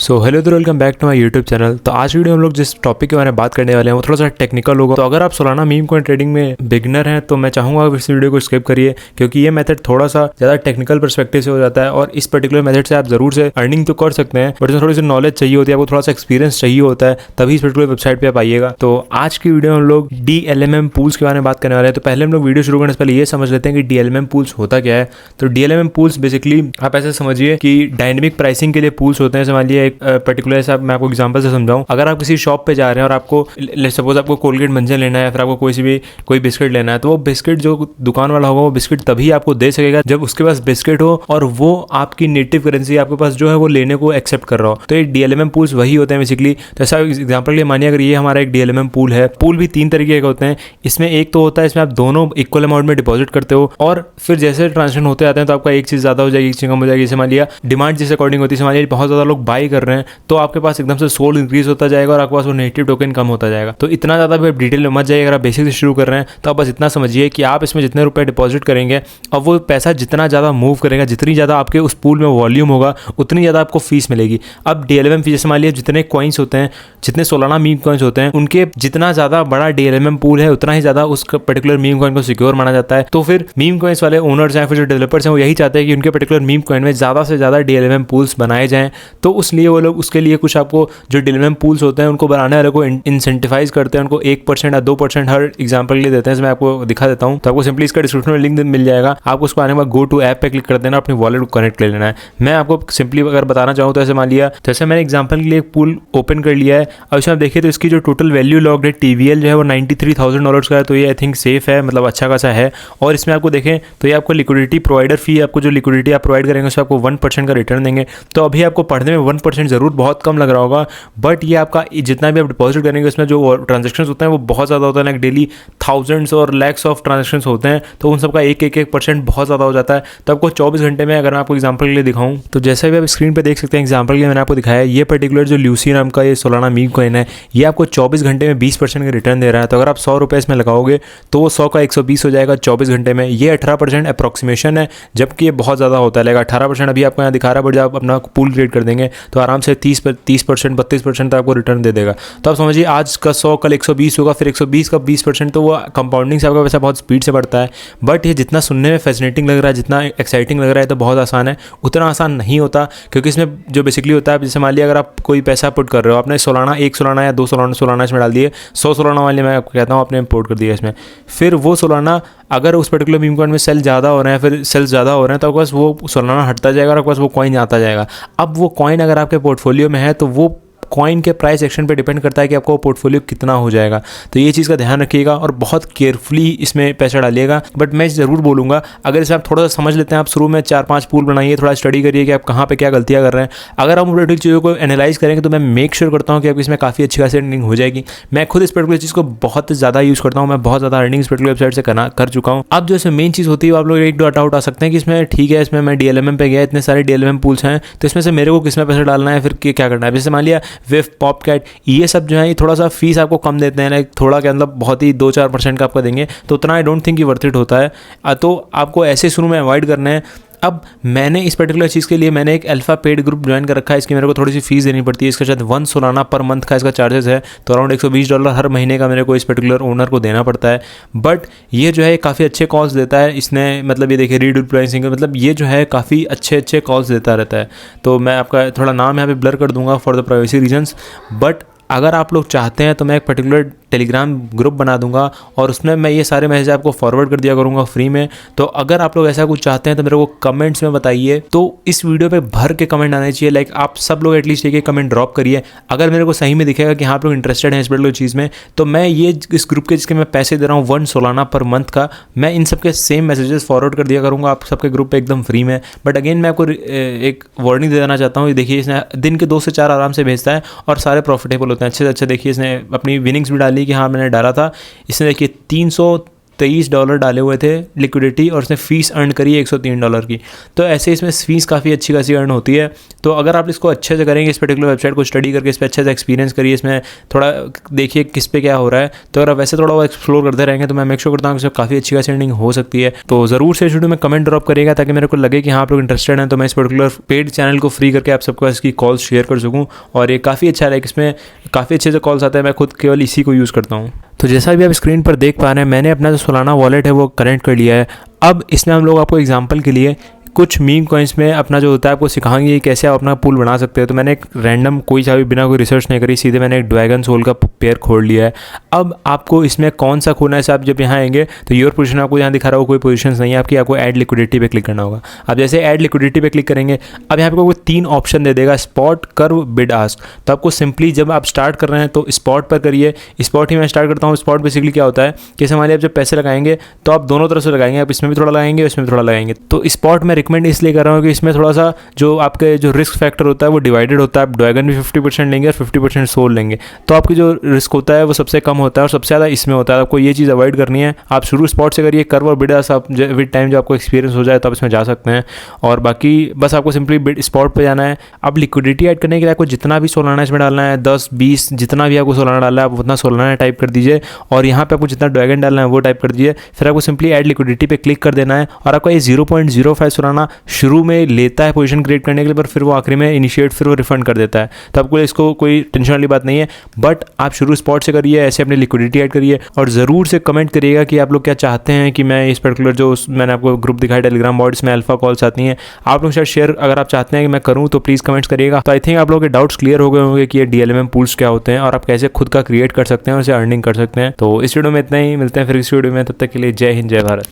सो hello तो welcome back to my YouTube channel. तो आज वीडियो हम लोग जिस टॉपिक के बारे में बात करने वाले हैं वो थोड़ा सा टेक्निकल होगा। तो अगर आप सोलाना मीम कॉइन ट्रेडिंग में बिगनर हैं तो मैं चाहूँगा इस वीडियो को स्किप करिए, क्योंकि ये मेथड थोड़ा सा ज़्यादा टेक्निकल पर्सपेक्टिव से हो जाता है और इस पर्टिकुलर मेथड से आप जरूर से अर्निंग तो कर सकते हैं, बट इसमें थोड़ी सी नॉलेज चाहिए होती है, आपको थोड़ा सा एक्सपीरियंस चाहिए होता है, तभी इस पर्टिकुलर वेबसाइट पर आप आइएगा। तो आज की वीडियो हम लोग DLMM पूल्स के बारे में बात करने वाले हैं। तो पहले हम लोग वीडियो शुरू करने से पहले ये समझ लेते हैं कि DLMM पूल्स होता क्या है। तो DLMM पूल्स बेसिकली आप ऐसे समझिए कि डायनेमिक प्राइसिंग के लिए पूल्स होते हैं। मान लीजिए एक पर्टिकुलर मैं आपको एग्जांपल से समझाऊं, अगर आप किसी शॉप पे जा रहे हैं और आपको सपोज आपको कोलगेट मंजन लेना है, फिर आपको कोई बिस्किट लेना है, तो वो बिस्किट जो दुकान वाला होगा वो बिस्किट तभी आपको दे सकेगा जब उसके पास बिस्किट हो और वो आपकी नेटिव करेंसी आपके पास जो है वो लेने को एक्सेप्ट कर रहा हो। तो ये DLMM पूल्स वही होते हैं बेसिकली। तो ऐसा एग्जाम्पल के लिए मानिए अगर ये हमारा एक DLMM पूल है, पूल भी 3 तरीके के होते हैं। इसमें एक तो होता है इसमें आप दोनों इक्वल अमाउंट में डिपॉजिट करते हो और फिर जैसे ट्रांजेक्शन होते आते हैं तो आपका एक चीज़ ज़्यादा हो जाएगी, एक चीज़ कम हो जाएगी। जैसे मान लिया डिमांड जिस अकॉर्डिंग होती है, मान लिया बहुत ज़्यादा लोग बाई कर रहे हैं तो आपके पास एकदम से सोल्ड इंक्रीज होता जाएगा और आपके पास वो नेटिव टोकन कम होता जाएगा। तो इतना ज़्यादा भी डिटेल में मत जाइए। अगर आप बेसिक से शुरू कर रहे हैं तो आप बस इतना समझिए कि आप इसमें जितने रुपए डिपॉजिट करेंगे और वो पैसा जितना ज़्यादा मूव करेगा, जितनी ज़्यादा आपके उस पूल में वॉल्यूम होगा, उतनी ज़्यादा आपको फीस मिलेगी। अब DLMM फीस जैसे मान लीजिए जितने कॉइन्स होते हैं, जितने सोलाना मीम कॉइन्स होते हैं, उनके जितना ज़्यादा बड़ा DLMM पूल है उतना ही ज़्यादा उस पर्टिकुलर मीम कॉइन को सिक्योर माना जाता है। तो फिर मीम कॉइन्स वाले ओनर्स हैं, फिर जो डेवलपर्स हैं, वो यही चाहते हैं कि उनके पर्टिकुलर मीम कॉइन में ज़्यादा से ज़्यादा DLMM पूल्स बनाए जाएँ। तो उसलिए वो लोग उसके लिए कुछ आपको जो DLMM पूल्स होते हैं उनको बनाने वाले को इंसेंटिवाइज करते हैं, उनको 1% या 2% हर एग्जांपल के लिए देते हैं। मैं आपको दिखा देता हूं। तो आपको सिंपली इसका डिस्क्रिप्शन में लिंक मिल जाएगा, आपको उसको आने के बाद गो टू ऐप पे क्लिक कर देना, अपनी वॉलेट को कनेक्ट कर लेना है। मैं आपको सिंपली अगर बताना चाहूँ तो ऐसे मान लिया, जैसे मैंने एग्जांपल के लिए एक पूल ओपन कर लिया है। अब इसमें आप देखिए तो इसकी जो टोटल वैल्यू लॉग्ड है TVL जो है वो $93,000 का है। तो ये आई थिंक सेफ है, मतलब अच्छा खासा है। और इसमें आपको देखें तो ये आपको लिक्विडिटी प्रोवाइडर फी, आपको जो लिक्विडिटी आप प्रोवाइड करेंगे उसमें आपको 1% का रिटर्न देंगे। तो अभी आपको पढ़ने में 1% जरूर बहुत कम लग रहा होगा, बट ये आपका जितना भी आप डिपॉजिट करेंगे उसमें जो ट्रांजेक्शंस होते हैं वो बहुत ज़्यादा होता है, लाइक डेली थाउजेंड्स और लैक्स ऑफ ट्रांजेक्शंस होते हैं। तो उन सबका 1% बहुत ज़्यादा हो जाता है। तो आपको 24 घंटे में अगर मैं आपको एग्जांपल के लिए दिखाऊं तो जैसे भी आप स्क्रीन पे देख सकते हैं, एग्जांपल के लिए मैंने आपको दिखाया ये पर्टिकुलर जो ल्यूसी नाम का ये सोलाना मीम कॉइन है, ये आपको 24 घंटे में 20% का रिटर्न दे रहा है। तो अगर आप 100 रुपये इसमें लगाओगे तो वो 100 का 120 हो जाएगा 24 घंटे में। ये 18% अप्रॉक्सीमेशन है, जबकि ये बहुत ज़्यादा होता है। लाइक 18% अभी आपको यहाँ दिखा रहा है, बट जब आप अपना पूल क्रिएट कर देंगे तो आराम से 30%, 32% तक आपको रिटर्न दे देगा। तो आप समझिए आज का 100 कल 120 होगा, फिर 120 का 20%, तो वो कंपाउंडिंग से आपका पैसा बहुत स्पीड से बढ़ता है। बट ये जितना सुनने में फैसिनेटिंग लग रहा है, जितना एक्साइटिंग लग रहा है तो बहुत आसान है, उतना आसान नहीं होता। क्योंकि इसमें जो बेसिकली होता है, जैसे मान लिया अगर आप कोई पैसा पुट कर रहे हो, आपने सोलाना 1 सोलाना या 2 सोलाना इसमें डाल दिए, 100 सोलाना वाले मैं आपको कहता हूँ आपने इंपोर्ट कर दिया इसमें, फिर वो सोलाना अगर उस पर्टिकुलर मीम कॉइन में सेल ज़्यादा हो रहे हैं, फिर सेल्स ज़्यादा हो रहे हैं, तो आपके पास वो सोलाना हटता जाएगा और आपके पास वो कॉइन आता जाएगा। अब वो कॉइन अगर आपके पोर्टफोलियो में है तो वो कॉइन के प्राइस एक्शन पे डिपेंड करता है कि आपको पोर्टफोलियो कितना हो जाएगा। तो ये चीज़ का ध्यान रखिएगा और बहुत केयरफुली इसमें पैसा डालिएगा। बट मैं ज़रूर बोलूँगा अगर इसे आप थोड़ा सा समझ लेते हैं, आप शुरू में 4-5 पूल बनाइए, थोड़ा स्टडी करिए कि आप कहाँ पे क्या गलतियाँ कर रहे हैं। अगर आप उन चीज़ों को एनालाइज करेंगे तो मैं मेक श्योर करता हूँ कि आपकी इसमें काफ़ी अच्छी खासी अर्निंग हो जाएगी। मैं खुद इस पर्टिकुलर चीज़ को बहुत ज़्यादा यूज़ करता हूँ, मैं बहुत ज़्यादा अर्निंग इस पर्टिकुलर वेबसाइट से कर चुका हूँ। अब जो इसमें मेन चीज़ होती है आप लोग एक दो डाउट आ सकते हैं कि इसमें ठीक है, इसमें मैं DLMM पे गया, इतने सारे DLMM पूल्स हैं, तो इसमें से मेरे को किस में पैसा डालना है, फिर क्या करना है। जैसे मान लिया विफ, पॉपकैट, ये सब जो है ये थोड़ा सा फीस आपको कम देते हैं, लाइक थोड़ा क्या मतलब बहुत ही 2-4% का आपको देंगे, तो उतना आई डोंट थिंक कि वर्थ इट होता है। तो आपको ऐसे शुरू में अवॉइड करना है। अब मैंने इस पर्टिकुलर चीज़ के लिए मैंने एक अल्फा पेड ग्रुप ज्वाइन कर रखा है, इसकी मेरे को थोड़ी सी फीस देनी पड़ती है। इसका शायद 1 सोलाना पर मंथ का इसका चार्जेस है, तो अराउंड $120 हर महीने का मेरे को इस पर्टिकुलर ओनर को देना पड़ता है। बट ये जो है काफ़ी अच्छे कॉल्स देता है इसने, मतलब ये देखिए रीडिप्लॉइंग, मतलब ये जो है काफ़ी अच्छे कॉल्स देता रहता है। तो मैं आपका थोड़ा नाम यहाँ पे ब्लर कर दूंगा for the privacy reasons. But अगर आप लोग चाहते हैं तो मैं एक पर्टिकुलर टेलीग्राम ग्रुप बना दूंगा और उसमें मैं ये सारे मैसेज आपको फॉरवर्ड कर दिया करूंगा फ्री में। तो अगर आप लोग ऐसा कुछ चाहते हैं तो मेरे को कमेंट्स में बताइए। तो इस वीडियो पे भर के कमेंट आने चाहिए, लाइक आप सब लोग एटलीस्ट एक कमेंट ड्रॉप करिए। अगर मेरे को सही में दिखेगा कि हाँ आप लोग इंटरेस्टेड हैं इस पर्टिकुलर चीज़ में, तो मैं ये इस ग्रुप के जिसके मैं पैसे दे रहा हूँ 1 सोलाना पर मंथ का, मैं इन सबके सेम मैसेजेस फॉरवर्ड कर दिया करूँगा आप सबके ग्रुप पर एकदम फ्री में। बट अगेन मैं आपको एक वार्निंग दे देना चाहता हूँ, देखिए इसने दिन के 2 से 4 आराम से भेजता है और सारे प्रॉफिटेबल होते हैं अच्छे से अच्छे। देखिए इसने अपनी विनिंग्स भी डाली कि हाँ मैंने डाला था, इसने देखिए $23 डाले हुए थे लिक्विडिटी और उसने फीस अर्न करी है $103 की। तो ऐसे इसमें फीस काफ़ी अच्छी खासी अर्न होती है। तो अगर आप इसको अच्छे से करेंगे, इस पर्टिकुलर वेबसाइट को स्टडी करके इस पर अच्छे से एक्सपीरियंस करिए, इसमें थोड़ा देखिए किस पे क्या हो रहा है, तो अगर आप वैसे थोड़ा वो एक्सप्लोर करते रहेंगे तो मैं मेक श्योर करता हूँ कि काफ़ी अच्छी खासी अर्निंग हो सकती है। तो ज़रूर से इस वीडियो में कमेंट ड्रॉप करिएगा ताकि मेरे को लगे कि हाँ आप लोग इंटरेस्टेड हैं, तो मैं इस पर्टिकुलर पेड चैनल को फ्री करके आप सबके पास इसकी कॉल्स शेयर कर सकूँ। और ये काफ़ी अच्छा है, इसमें काफ़ी अच्छे से कॉल्स आते हैं, मैं खुद केवल इसी को यूज़ करता हूँ। तो जैसा भी आप स्क्रीन पर देख पा रहे हैं, मैंने अपना जो सोलाना वॉलेट है वो कनेक्ट कर लिया है। अब इसमें हम लोग आपको एग्जांपल के लिए कुछ मीम कॉइन्स में अपना जो होता है आपको सिखाएंगे कैसे आप अपना पूल बना सकते हैं। तो मैंने एक रैंडम कोई सा भी बिना कोई रिसर्च नहीं करी, सीधे मैंने एक ड्रैगन सोल का पेयर खोल लिया है। अब आपको इसमें कौन सा खोलना है, आप जब यहाँ आएंगे तो योर पोजीशन आपको यहाँ दिखा रहा हो, कोई पोजीशन नहीं है आपकी, आपको ऐड लिक्विडिटी पे क्लिक करना होगा। आप जैसे ऐड लिक्विडिटी पे क्लिक करेंगे, अब यहाँ पे कोई 3 ऑप्शन दे देगा, स्पॉट, कर्व, बिड आस्क। तो आपको सिंपली जब आप स्टार्ट कर रहे हैं तो स्पॉट पर करिए। स्पॉट ही मैं स्टार्ट करता हूँ। स्पॉट बेसिकली क्या होता है कि मान लीजिए आप जब पैसे लगाएंगे तो आप दोनों तरफ से लगाएंगे, आप इसमें भी थोड़ा लगाएंगे, इसमें भी थोड़ा लगाएंगे। तो स्पॉट में रिकमेंड इसलिए कर रहा हूँ कि इसमें थोड़ा सा जो आपके जो रिस्क फैक्टर होता है वो डिवाइडेड होता है। आप ड्रैगन भी 50% लेंगे और 50% सोल लेंगे, तो आपकी जो रिस्क होता है वो सबसे कम होता है और सबसे ज़्यादा इसमें होता है। आपको ये चीज़ अवॉइड करनी है। आप शुरू स्पॉट से करिए, कर्व और बिड आस्क आप विद टाइम जो आपको एक्सपीरियंस हो जाए तो आप इसमें जा सकते हैं। और बाकी बस आपको सिंपली बिड स्पॉट पे जाना है। अब लिक्विडिटी ऐड करने के लिए आपको जितना भी सोलाना इसमें डालना है, 10, 20 जितना भी आपको सोलाना डालना है आप उतना सोलाना टाइप कर दीजिए और यहाँ पे आपको जितना ड्रैगन डालना है वो टाइप कर दीजिए। फिर आपको सिंपली ऐड लिक्विडिटी पे क्लिक कर देना है और आपका ये 0.05 सोलाना शुरू में लेता है पोजीशन क्रिएट करने के लिए, पर फिर वो आखिरी में इनिशिएट फिर वो रिफंड कर देता है। तो आपको इसको कोई टेंशन वाली बात नहीं है। बट आप शुरू स्पॉट से करिए, ऐसे अपनी लिक्विडिटी ऐड करिए और ज़रूर से कमेंट करिएगा कि आप लोग क्या चाहते हैं कि मैं इस पर्टिकुलर जो मैंने आपको ग्रुप दिखाया टेलीग्राम बॉट, इसमें अल्फा कॉल्स आती हैं, आप लोग शायद शेयर अगर आप चाहते हैं कि मैं करूँ तो प्लीज़ कमेंट्स करिएगा। तो आई थिंक आप लोगों के डाउट्स क्लियर हो गए होंगे कि ये DLMM पूल्स क्या होते हैं और आप कैसे खुद का क्रिएट कर सकते हैं और इसे अर्निंग कर सकते हैं। तो इस वीडियो में इतना ही, मिलते हैं फिर इस वीडियो में, तब तक के लिए जय हिंद, जय भारत।